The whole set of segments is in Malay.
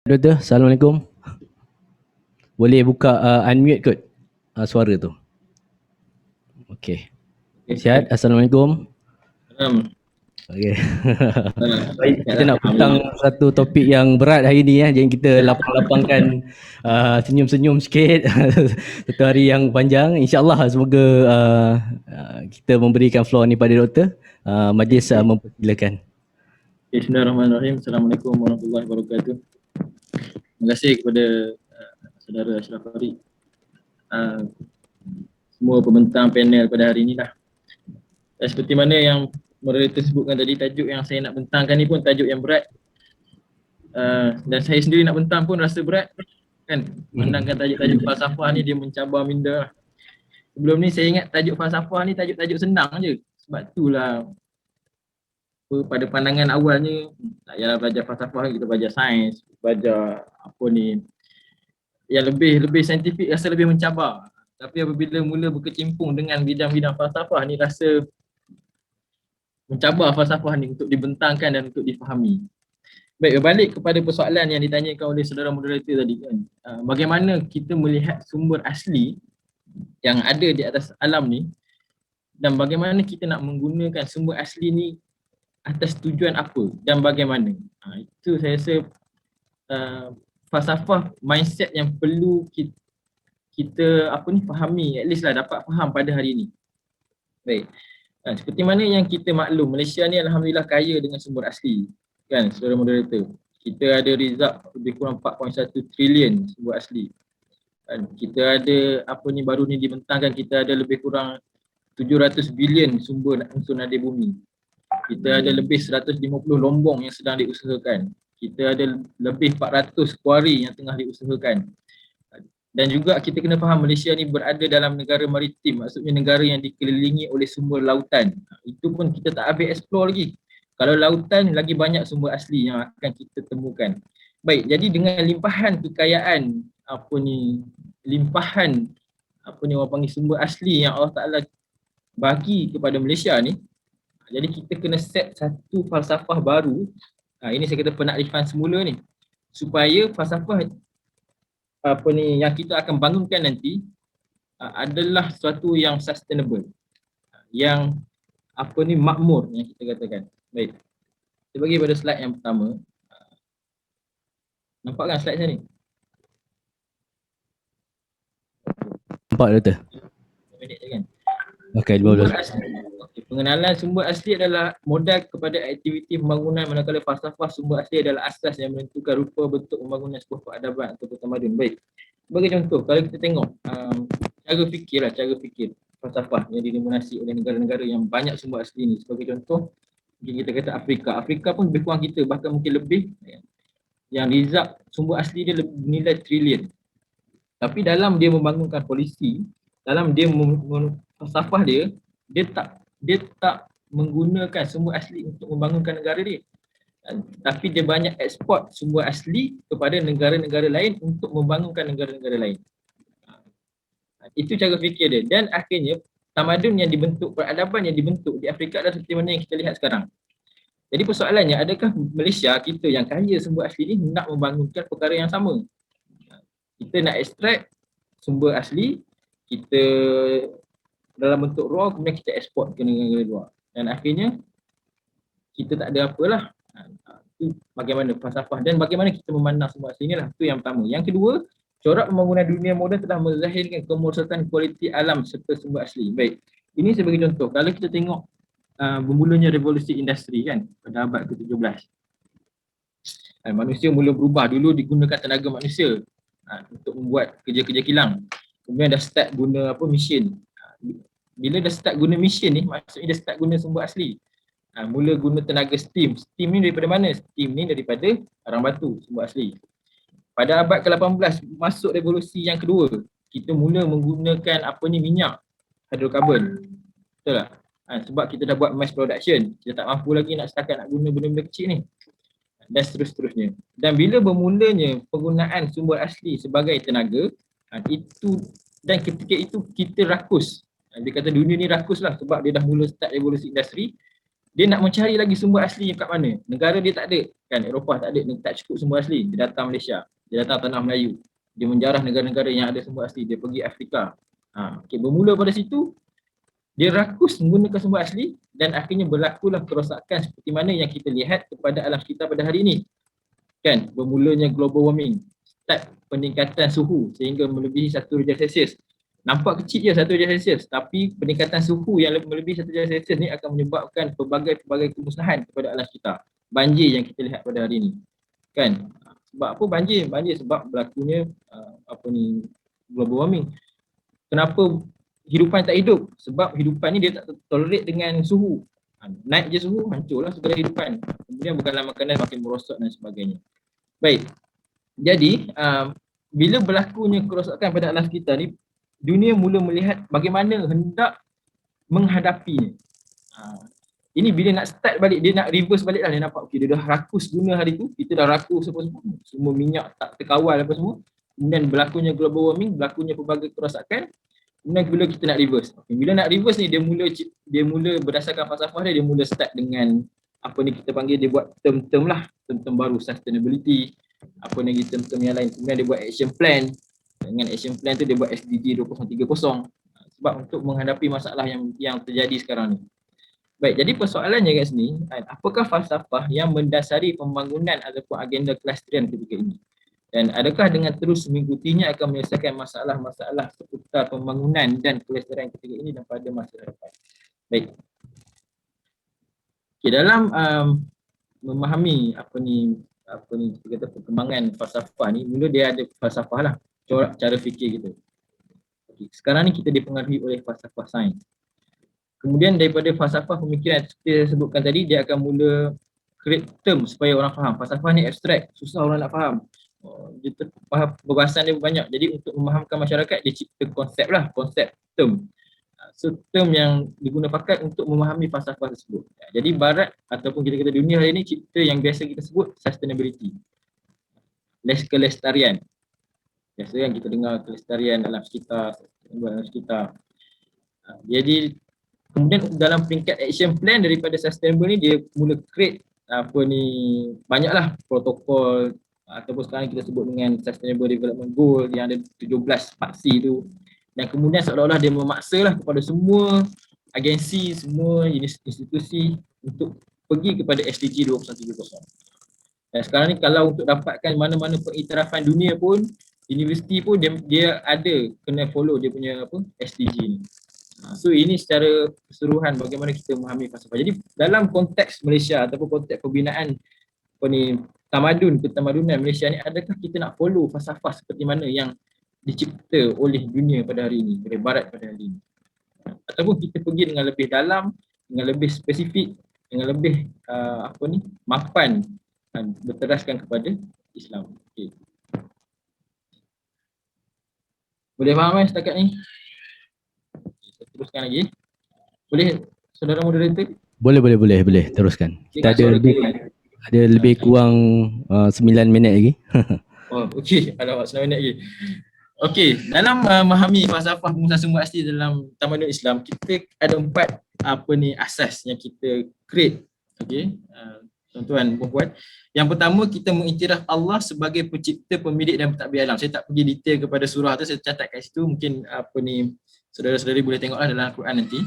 Doktor, Assalamualaikum. Boleh buka unmute kot suara tu. Okey. Sihat? Assalamualaikum. Okey. Baik, kita nak petang satu topik yang berat hari ni jadi kita lapang-lapangkan senyum-senyum sikit. Satu hari yang panjang. InsyaAllah semoga kita memberikan floor ni pada doktor. Majlis mempersilakan. Bismillahirrahmanirrahim. Assalamualaikum warahmatullahi wabarakatuh. Terima kasih kepada saudara Ashraf Farid, semua pembentang panel pada hari ini lah. Seperti mana yang moderator sebutkan tadi, tajuk yang saya nak bentangkan ni pun tajuk yang berat, dan saya sendiri nak bentang pun rasa berat kan. Memandangkan tajuk-tajuk falsafah ni dia mencabar minda lah. Sebelum ni saya ingat tajuk falsafah ni tajuk-tajuk senang je. Sebab itulah pada pandangan awalnya tak payahlah belajar falsafah, kita belajar sains, belajar apa ni yang lebih saintifik, rasa lebih mencabar. Tapi apabila mula berkecimpung dengan bidang-bidang falsafah ni, rasa mencabar falsafah ni untuk dibentangkan dan untuk difahami. Baik, berbalik kepada persoalan yang ditanyakan oleh saudara moderator tadi kan, bagaimana kita melihat sumber asli yang ada di atas alam ni, dan bagaimana kita nak menggunakan sumber asli ni atas tujuan apa dan bagaimana. Itu saya rasa falsafah mindset yang perlu kita fahami, at least lah dapat faham pada hari ini. Baik, seperti mana yang kita maklum, Malaysia ni alhamdulillah kaya dengan sumber asli kan, saudara moderator. Kita ada reserve lebih kurang 4.1 trilion sumber asli. Kita ada baru ni dibentangkan, kita ada lebih kurang 700 bilion sumber unsur nadi bumi. Kita ada lebih 150 lombong yang sedang diusahakan. Kita ada lebih 400 kuari yang tengah diusahakan. Dan juga kita kena faham Malaysia ni berada dalam negara maritim, maksudnya negara yang dikelilingi oleh sumber lautan. Itu pun kita tak habis explore lagi. Kalau lautan, lagi banyak sumber asli yang akan kita temukan. Baik, jadi dengan limpahan kekayaan orang panggil sumber asli yang Allah Ta'ala bagi kepada Malaysia ni, jadi kita kena set satu falsafah baru. Ini saya kata penaklifan semula ni, supaya falsafah yang kita akan bangunkan nanti adalah sesuatu yang sustainable, yang makmur yang kita katakan. Baik, kita bagi pada slide yang pertama. Nampak kan slide saya ni? Nampak doktor? Minit je kan? Okey, 12. Pengenalan sumber asli adalah modal kepada aktiviti pembangunan, manakala falsafah sumber asli adalah asas yang menentukan rupa bentuk pembangunan sebuah peradaban atau tamadun. Baik, sebagai contoh, kalau kita tengok cara fikir falsafah yang didominasi oleh negara-negara yang banyak sumber asli ni. Sebagai contoh, kita kata Afrika pun lebih kurang kita, bahkan mungkin lebih, yang reserve sumber asli dia bernilai trilion. Tapi dalam dia membangunkan polisi, dalam dia falsafah dia tak menggunakan sumber asli untuk membangunkan negara dia, tapi dia banyak ekspor sumber asli kepada negara-negara lain untuk membangunkan negara-negara lain. Itu cara fikir dia. Dan akhirnya tamadun yang dibentuk, peradaban yang dibentuk di Afrika adalah seperti mana yang kita lihat sekarang. Jadi persoalannya, adakah Malaysia kita yang kaya sumber asli ni nak membangunkan perkara yang sama? Kita nak ekstrak sumber asli, kita dalam bentuk raw, kemudian kita eksport ke negara luar. Dan akhirnya kita tak ada apalah. Itu bagaimana falsafah dan bagaimana kita memandang sumber asli inilah. Itu yang pertama. Yang kedua, corak pembangunan dunia moden telah menzahirkan kemerosotan kualiti alam serta sumber asli. Baik, ini sebagai contoh. Kalau kita tengok bermulanya revolusi industri kan, pada abad ke-17. Manusia mula berubah. Dulu digunakan tenaga manusia untuk membuat kerja-kerja kilang. Kemudian dah start guna mesin. Bila dah start guna mesin ni, maksudnya dah start guna sumber asli. Mula guna tenaga steam. Steam ni daripada mana? Steam ni daripada arang batu, sumber asli. Pada abad ke-18, masuk revolusi yang kedua, kita mula menggunakan minyak hidrokarbon. Betul tak? Sebab kita dah buat mass production, kita tak mampu lagi nak setakat nak guna benda-benda kecil ni. Dan seterusnya. Dan bila bermulanya penggunaan sumber asli sebagai tenaga, dan ketika itu kita rakus. Dia kata dunia ni rakus lah sebab dia dah mula start revolusi industri. dia nak mencari lagi sumber asli kat mana. Negara dia tak ada, kan Eropah tak ada, tak cukup sumber asli. Dia datang Malaysia, dia datang tanah Melayu. Dia menjarah negara-negara yang ada sumber asli, dia pergi Afrika. Okay, bermula pada situ, dia rakus menggunakan sumber asli dan akhirnya berlakulah kerosakan seperti mana yang kita lihat kepada alam sekitar pada hari ini. Kan, bermulanya global warming, start peningkatan suhu sehingga melebihi 1 darjah Celsius. Nampak kecil je 1 darjah Celsius, tapi peningkatan suhu yang melebihi 1 darjah Celsius ni akan menyebabkan pelbagai kemusnahan kepada alam sekitar. Banjir yang kita lihat pada hari ini. Kan? Sebab apa banjir? Banjir sebab berlakunya global warming. Kenapa hidupan tak hidup? Sebab hidupan ni dia tak tolerate dengan suhu. Naik je suhu, hancurlah segala hidupan. Kemudian bukanlah makanan makin merosot dan sebagainya. Baik. Jadi, bila berlakunya kerosakan pada alam sekitar ni, dunia mula melihat bagaimana hendak menghadapinya. Ini bila nak start balik, dia nak reverse balik lah. Dia nampak, okay, dia dah rakus dunia hari tu, kita dah rakus apa semua, semua minyak tak terkawal apa semua. Kemudian berlakunya global warming, berlakunya pelbagai kerosakan. Kemudian bila kita nak reverse. Okay, bila nak reverse ni, dia mula berdasarkan falsafah dia mula start dengan apa ni kita panggil, dia buat term-term lah, term-term baru, sustainability, apa lagi term-term yang lain. Kemudian dia buat action plan. Dengan action plan tu dia buat SDG 2030 sebab untuk menghadapi masalah yang terjadi sekarang ni. Baik, jadi persoalannya kat sini, apakah falsafah yang mendasari pembangunan ataupun agenda kelestarian ketika ini? Dan adakah dengan terus mengikutinya akan menyelesaikan masalah-masalah seputar pembangunan dan kelestarian ketika ini dan pada masa depan? Baik. Okay, dalam memahami kita kata perkembangan falsafah ni, mula dia ada falsafah lah, cara fikir kita. Okay, sekarang ni kita dipengaruhi oleh falsafah sains. Kemudian daripada falsafah pemikiran seperti saya sebutkan tadi, dia akan mula create term supaya orang faham. Falsafah ni abstrak, susah orang nak faham. Dia perbahasan dia banyak. Jadi untuk memahamkan masyarakat, dia cipta konsep term. So term yang diguna pakat untuk memahami falsafah tersebut. Jadi barat ataupun kita kata dunia hari ini cipta yang biasa kita sebut sustainability. Kelestarian. Biasa yang kita dengar kelestarian dalam sekitar. Jadi kemudian dalam peringkat action plan daripada sustainable ni, dia mula create banyaklah protokol ataupun sekarang kita sebut dengan Sustainable Development Goal yang ada 17 paksi tu. Dan kemudian seolah-olah dia memaksalah kepada semua agensi, semua institusi untuk pergi kepada SDG 2030. Dan sekarang ni kalau untuk dapatkan mana-mana pengiktirafan dunia pun, universiti pun dia ada kena follow dia punya SDG ni. So ini secara keseluruhan bagaimana kita memahami falsafah. Jadi dalam konteks Malaysia ataupun konteks pembinaan ketamadunan Malaysia ni, adakah kita nak follow falsafah seperti mana yang dicipta oleh dunia pada hari ini, oleh barat pada hari ini, ataupun kita pergi dengan lebih dalam, dengan lebih spesifik, dengan lebih mapan berteraskan kepada Islam. Okay. Boleh faham setakat ni? Saya teruskan lagi. Boleh saudara moderator? Boleh teruskan. Kita ada lebih kurang 9 minit lagi. Oh, okey. Ada 9 minit lagi. Okey, dalam memahami falsafah pengusahaan sumber asli dalam tamadun Islam, kita ada 4 asas yang kita create. Okey, tuan-tuan puan-puan. Yang pertama, kita mengiktiraf Allah sebagai pencipta, pemilik dan pentadbir alam. Saya tak pergi detail kepada surah tu, saya catat kat situ, mungkin saudara-saudari boleh tengoklah dalam Al-Quran nanti.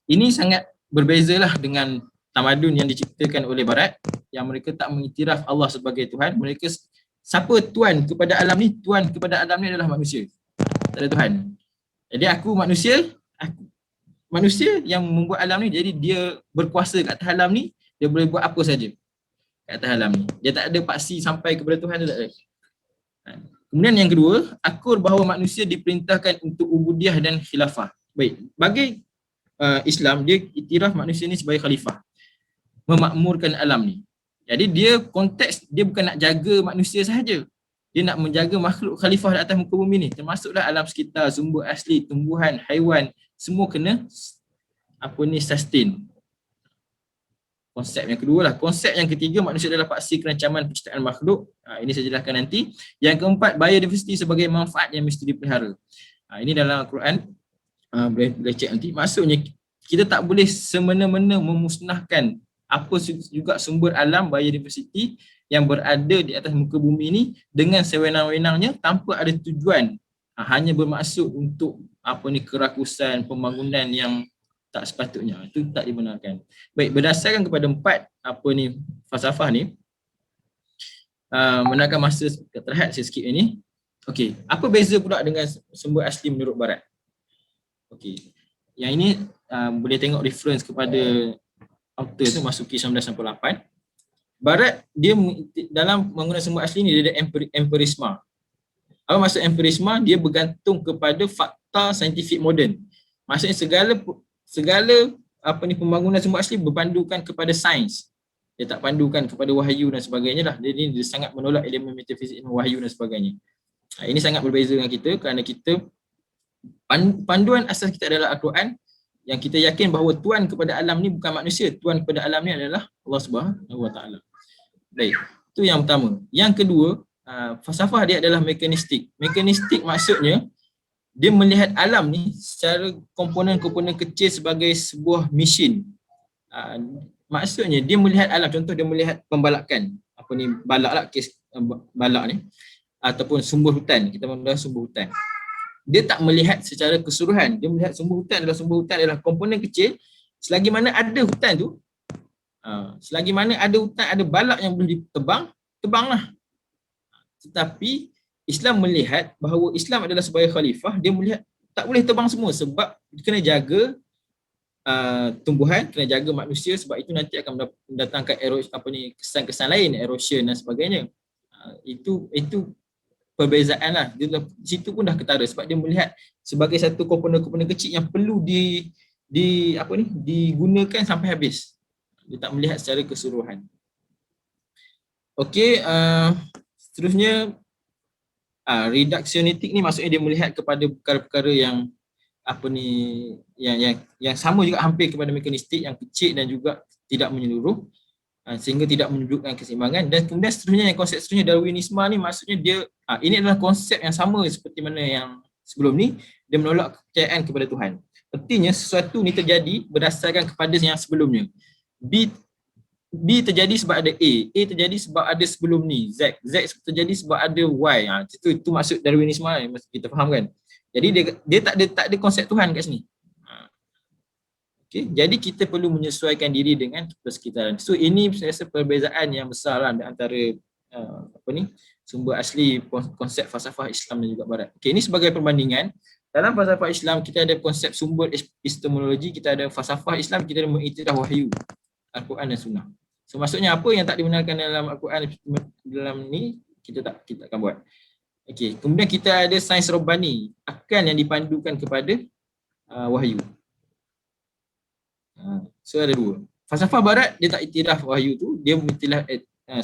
Ini sangat berbezalah dengan tamadun yang diciptakan oleh barat, yang mereka tak mengiktiraf Allah sebagai Tuhan. Mereka siapa tuan kepada alam ni? Tuan kepada alam ni adalah manusia. Tak ada Tuhan. Jadi aku manusia yang membuat alam ni, jadi dia berkuasa kat atas alam ni, dia boleh buat apa saja kat atas alam ni. Dia tak ada paksi sampai kepada Tuhan, tu tak ada. Kemudian yang kedua, akur bahawa manusia diperintahkan untuk ubudiah dan khilafah. Baik, bagi Islam, dia iktiraf manusia ni sebagai khalifah, memakmurkan alam ni. Jadi dia konteks, dia bukan nak jaga manusia sahaja, dia nak menjaga makhluk khalifah di atas muka bumi ni, termasuklah alam sekitar, sumber asli, tumbuhan, haiwan, semua kena sustain. Konsep yang kedua lah. Konsep yang ketiga, manusia adalah paksi kerancaman penciptaan makhluk. Ini saya jelaskan nanti. Yang keempat, biodiversity sebagai manfaat yang mesti dipelihara. Ini dalam Al-Quran, boleh cek nanti. Maksudnya kita tak boleh semena-mena memusnahkan apa juga sumber alam biodiversity yang berada di atas muka bumi ini dengan sewenang-wenangnya tanpa ada tujuan, hanya bermaksud untuk kerakusan pembangunan yang tak sepatutnya. Itu tak dibenarkan. Baik, berdasarkan kepada 4 falsafah ni, menakan masa terhad, saya skip ini. Okey, apa beza pula dengan sumber asli menurut Barat? Okey, yang ini boleh tengok reference kepada author tu, Masuki 1968. Barat dia dalam menggunakan sumber asli ni dia ada empirisma. Apa maksud empirisma? Dia bergantung kepada fakta saintifik moden. Maksudnya segala pembangunan sumber asli berpandukan kepada sains. Dia tak pandukan kepada wahyu dan sebagainya lah. Dia sangat menolak elemen metafizik dan wahyu dan sebagainya. Ini sangat berbeza dengan kita kerana kita panduan asas kita adalah Al-Quran, yang kita yakin bahawa Tuhan kepada alam ni bukan manusia. Tuhan kepada alam ni adalah Allah Subhanahu Wa Taala. Baik, itu yang pertama. Yang kedua, falsafah dia adalah mekanistik. Mekanistik maksudnya dia melihat alam ni secara komponen-komponen kecil sebagai sebuah mesin. Maksudnya dia melihat alam, contoh dia melihat pembalakan, balak lah, kes balak ni, ataupun sumber hutan, kita menggunakan sumber hutan. Dia tak melihat secara keseluruhan. Dia melihat sumber hutan adalah komponen kecil. Selagi mana ada hutan tu, selagi mana ada hutan, ada balak yang boleh ditebang, tebanglah. Tetapi Islam melihat bahawa Islam adalah sebagai khalifah, dia melihat tak boleh tebang semua sebab kena jaga tumbuhan, kena jaga manusia, sebab itu nanti akan mendatangkan kesan-kesan lain, erosion dan sebagainya. Itu perbezaan lah. Di situ pun dah ketara sebab dia melihat sebagai satu komponen-komponen kecil yang perlu digunakan sampai habis. Dia tak melihat secara keseluruhan. Okey, seterusnya reductionistic ni maksudnya dia melihat kepada perkara-perkara yang yang sama juga hampir kepada mekanistik, yang kecil dan juga tidak menyeluruh, sehingga tidak menunjukkan keseimbangan. Dan kemudian seterusnya, yang konsep seterusnya Darwinisme ni maksudnya dia ini adalah konsep yang sama seperti mana yang sebelum ni, dia menolak kepercayaan kepada Tuhan. Artinya sesuatu ni terjadi berdasarkan kepada yang sebelumnya. B terjadi sebab ada A terjadi sebab ada sebelum ni Z terjadi sebab ada Y. Itu maksud Darwinisme ni, kita faham kan? Jadi dia tak ada konsep Tuhan kat sini. Okay, jadi kita perlu menyesuaikan diri dengan persekitaran. So ini saya rasa perbezaan yang besar lah antara sumber asli konsep falsafah Islam dan juga Barat. Okay, ini sebagai perbandingan. Dalam falsafah Islam kita ada konsep sumber epistemologi, kita ada falsafah Islam, kita ada mengiktiraf wahyu, Al-Quran dan Sunnah. So maksudnya apa yang tak dibenarkan dalam Al-Quran dalam ni kita akan buat. Okay, kemudian kita ada sains robbani, akal yang dipandukan kepada wahyu. So ada dua. Falsafah Barat dia tak iktiraf wahyu tu, dia mengiktiraf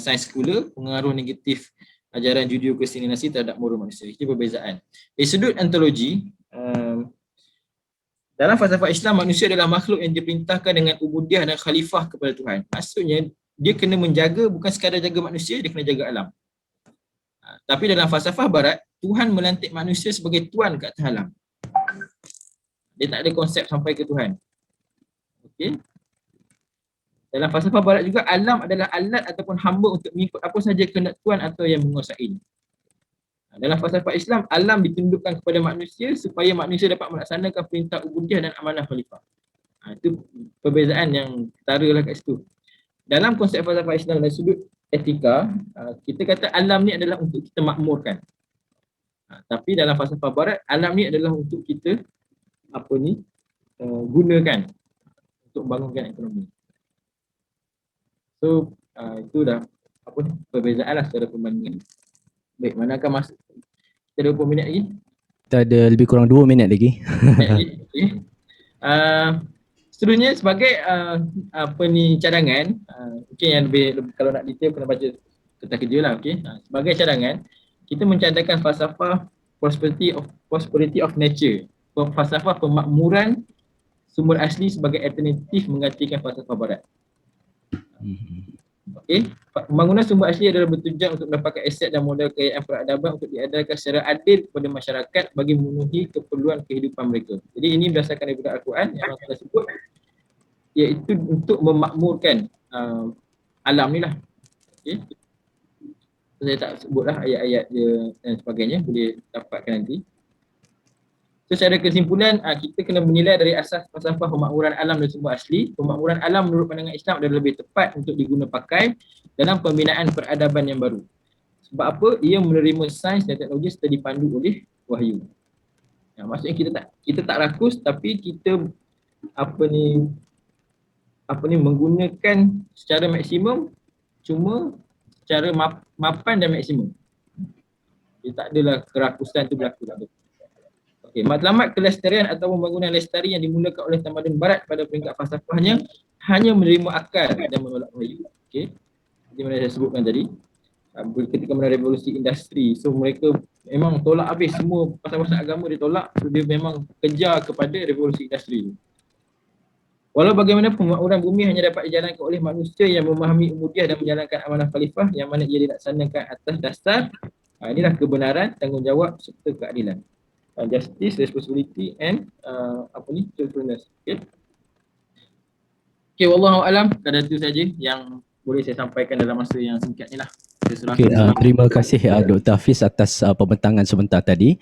sains sekular, pengaruh negatif ajaran Judeo-Kristianiti terhadap moral manusia. Itu perbezaan. Dari sudut ontologi, dalam falsafah Islam, manusia adalah makhluk yang diperintahkan dengan ubudiah dan khalifah kepada Tuhan. Maksudnya dia kena menjaga, bukan sekadar jaga manusia, dia kena jaga alam. Tapi dalam falsafah Barat, Tuhan melantik manusia sebagai tuan kat atas alam. Dia tak ada konsep sampai ke Tuhan. Okay. Dalam falsafah Barat juga, alam adalah alat ataupun hamba untuk mengikut apa sahaja kehendak Tuhan atau yang menguasai. Dalam falsafah Islam, alam ditundukkan kepada manusia supaya manusia dapat melaksanakan perintah ubudiah dan amanah khalifah. Itu perbezaan yang ketara lah kat situ. Dalam konsep falsafah Islam dari sudut etika, kita kata alam ni adalah untuk kita makmurkan. Tapi dalam falsafah Barat, alam ni adalah untuk kita gunakan untuk membangunkan ekonomi. So itu dah perbezaan lah secara perbandingan. Baik, manakah masuk? Kita ada 20 minit lagi? Kita ada lebih kurang 2 minit lagi. Okay. Seterusnya sebagai cadangan, mungkin yang lebih kalau nak detail kena baca kertas kerja lah. Okay. Sebagai cadangan, kita mencadangkan falsafah prosperity of nature, falsafah pemakmuran sumber asli sebagai alternatif menggantikan falsafah Barat. Okay. Pembangunan sumber asli adalah bertujuan untuk mendapatkan aset dan modal kekayaan peradaban untuk diadakan secara adil kepada masyarakat bagi memenuhi keperluan kehidupan mereka. Jadi ini berdasarkan daripada Al-Quran yang Allah Ta'ala sebut, iaitu untuk memakmurkan alam ni lah. Okay. Saya tak sebutlah ayat-ayat dia dan sebagainya, boleh dapatkan nanti. So secara kesimpulan, kita kena menilai dari asas falsafah pemakmuran alam dan sumber asli. Pemakmuran alam menurut pandangan Islam adalah lebih tepat untuk diguna pakai dalam pembinaan peradaban yang baru. Sebab apa? Ia menerima sains dan teknologi serta dipandu oleh wahyu. Maksudnya kita tak rakus, tapi kita menggunakan secara maksimum, cuma secara mapan dan maksimum. Dia tak adalah kerakusan tu berlaku tak betul. Okay, matlamat kelestarian atau pembangunan lestari yang dimulakan oleh tamadun barat pada peringkat falsafahnya hanya menerima akal dan menolak wahyu. Okay. Seperti mana saya sebutkan tadi, ketika mana revolusi industri, so mereka memang tolak habis semua pasal-pasal agama, dia tolak, so dia memang kejar kepada revolusi industri. Walau bagaimanapun, pemakmuran bumi hanya dapat dijalankan oleh manusia yang memahami umudiah dan menjalankan amanah khalifah yang mana ia dilaksanakan atas dasar inilah kebenaran, tanggungjawab serta keadilan. Justice, responsibility and truthfulness. Okay, wallahu alam, kadar itu saja yang boleh saya sampaikan dalam masa yang singkat ni lah. Terima kasih Dr. Hafiz atas pembentangan sebentar tadi.